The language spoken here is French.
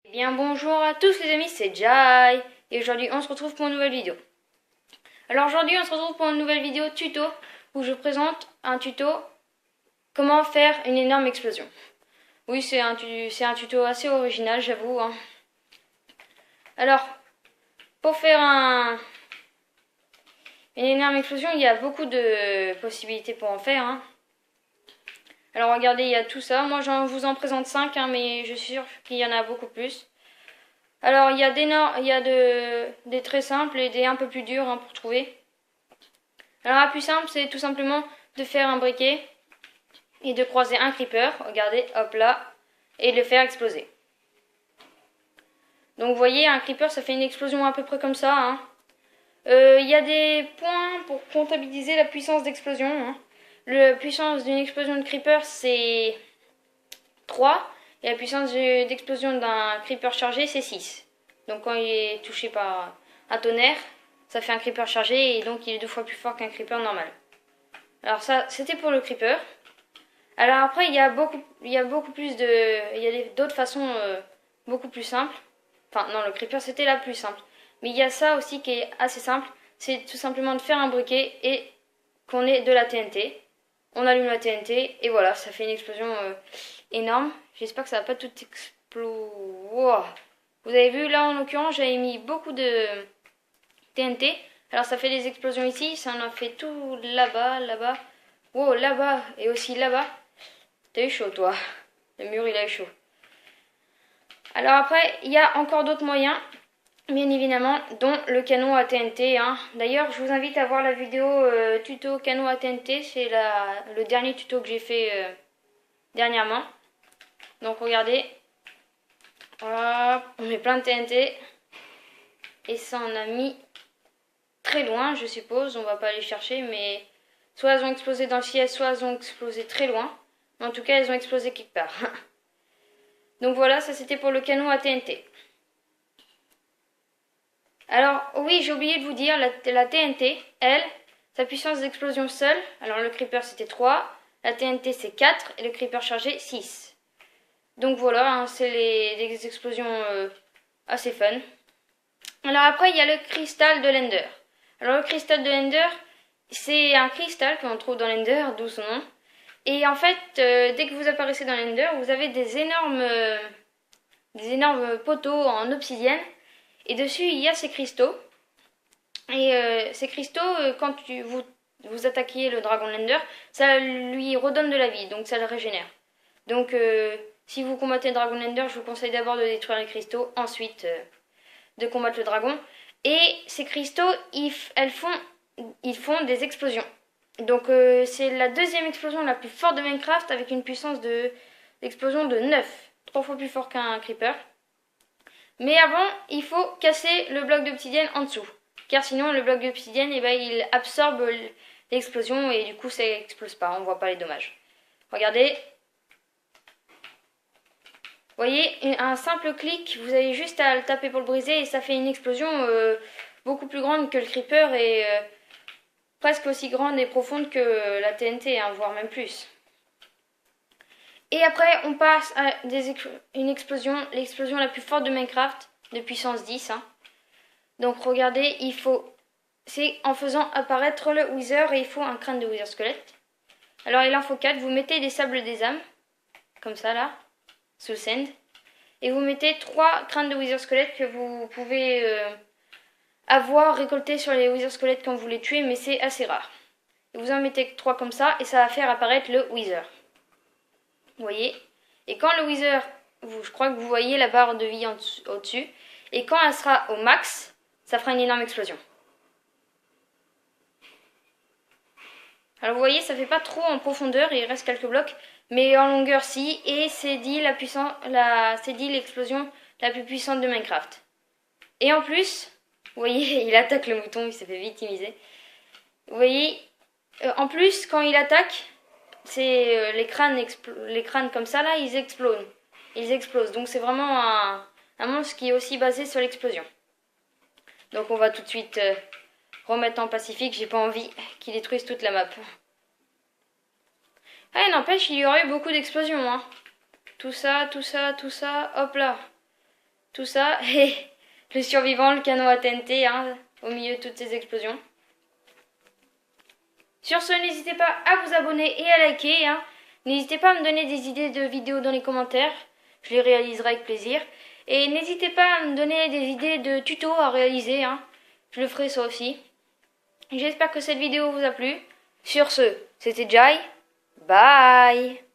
Eh bien bonjour à tous les amis, c'est Jai et aujourd'hui on se retrouve pour une nouvelle vidéo. Alors aujourd'hui on se retrouve pour une nouvelle vidéo tuto où je présente un tuto comment faire une énorme explosion. Oui, c'est un tuto assez original, j'avoue, hein. Alors pour faire une énorme explosion, il y a beaucoup de possibilités pour en faire, hein. Alors regardez, il y a tout ça. Moi j'en vous en présente 5, hein, mais je suis sûre qu'il y en a beaucoup plus. Alors il y a des très simples et des un peu plus durs, hein, pour trouver. Alors la plus simple, c'est tout simplement de faire un briquet et de croiser un creeper, regardez, hop là, et de le faire exploser. Donc vous voyez, un creeper ça fait une explosion à peu près comme ça, hein. Il y a des points pour comptabiliser la puissance d'explosion, hein. La puissance d'une explosion de creeper c'est 3 et la puissance d'explosion d'un creeper chargé c'est 6. Donc quand il est touché par un tonnerre, ça fait un creeper chargé et donc il est 2 fois plus fort qu'un creeper normal. Alors ça c'était pour le creeper. Alors après il y a beaucoup plus de, il y a d'autres façons beaucoup plus simples. Enfin non, le creeper c'était la plus simple. Mais il y a ça aussi qui est assez simple, c'est tout simplement de faire un briquet et qu'on ait de la TNT. On allume la TNT et voilà, ça fait une explosion énorme. J'espère que ça va pas tout exploser. Wow. Vous avez vu là en l'occurrence j'avais mis beaucoup de TNT. Alors ça fait des explosions ici, ça en a fait tout là-bas, là-bas. Wow, là-bas et aussi là-bas. T'as eu chaud toi. Le mur il a eu chaud. Alors après il y a encore d'autres moyens. Bien évidemment, dont le canon à TNT, hein. D'ailleurs, je vous invite à voir la vidéo tuto canon à TNT. C'est le dernier tuto que j'ai fait dernièrement. Donc regardez. Voilà, on met plein de TNT. Et ça en a mis très loin, je suppose. On va pas aller chercher, mais soit elles ont explosé dans le ciel, soit elles ont explosé très loin. Mais en tout cas, elles ont explosé quelque part. Donc voilà, ça c'était pour le canon à TNT. Alors, oui, j'ai oublié de vous dire, la TNT, elle, sa puissance d'explosion seule, alors le creeper c'était 3, la TNT c'est 4 et le creeper chargé 6. Donc voilà, hein, c'est des explosions assez fun. Alors après, il y a le cristal de l'Ender. Alors le cristal de l'Ender, c'est un cristal qu'on trouve dans l'Ender, d'où son nom. Et en fait, dès que vous apparaissez dans l'Ender, vous avez des énormes poteaux en obsidienne. Et dessus, il y a ces cristaux. Et ces cristaux, quand vous attaquez le dragon Lender, ça lui redonne de la vie, donc ça le régénère. Donc si vous combattez le dragon Lender, je vous conseille d'abord de détruire les cristaux, ensuite de combattre le dragon. Et ces cristaux, ils font des explosions. Donc c'est la deuxième explosion la plus forte de Minecraft avec une puissance d'explosion de 9. 3 fois plus fort qu'un creeper. Mais avant, il faut casser le bloc d'obsidienne en dessous. Car sinon, le bloc d'obsidienne, eh ben, il absorbe l'explosion et du coup, ça explose pas. On voit pas les dommages. Regardez. Vous voyez, un simple clic, vous avez juste à le taper pour le briser et ça fait une explosion beaucoup plus grande que le creeper et presque aussi grande et profonde que la TNT, hein, voire même plus. Et après, on passe à une explosion, l'explosion la plus forte de Minecraft, de puissance 10. Hein. Donc regardez, c'est en faisant apparaître le Wither et il faut un crâne de Wither squelette. Alors il en faut 4, vous mettez des sables des âmes, comme ça là, sous le sand. Et vous mettez 3 crânes de Wither squelette que vous pouvez avoir récoltés sur les Wither squelettes quand vous les tuez, mais c'est assez rare. Et vous en mettez 3 comme ça et ça va faire apparaître le Wither. Vous voyez. Et quand le Wither, je crois que vous voyez la barre de vie au-dessus. Et quand elle sera au max, ça fera une énorme explosion. Alors vous voyez, ça fait pas trop en profondeur, il reste quelques blocs. Mais en longueur si, et c'est dit l'explosion la plus puissante de Minecraft. Et en plus, vous voyez, il attaque le mouton, il s'est fait victimiser. Vous voyez, en plus, quand il attaque, c'est les crânes comme ça là, ils explosent. Donc c'est vraiment un monstre qui est aussi basé sur l'explosion. Donc on va tout de suite remettre en pacifique, j'ai pas envie qu'il détruise toute la map. Ah, n'empêche, il y aurait eu beaucoup d'explosions, hein. Tout ça, hop là. tout ça, et le survivant, le canon à TNT, hein, au milieu de toutes ces explosions. Sur ce, n'hésitez pas à vous abonner et à liker, hein. N'hésitez pas à me donner des idées de vidéos dans les commentaires, je les réaliserai avec plaisir. Et n'hésitez pas à me donner des idées de tutos à réaliser, hein. Je le ferai ça aussi. J'espère que cette vidéo vous a plu. Sur ce, c'était Jai. Bye.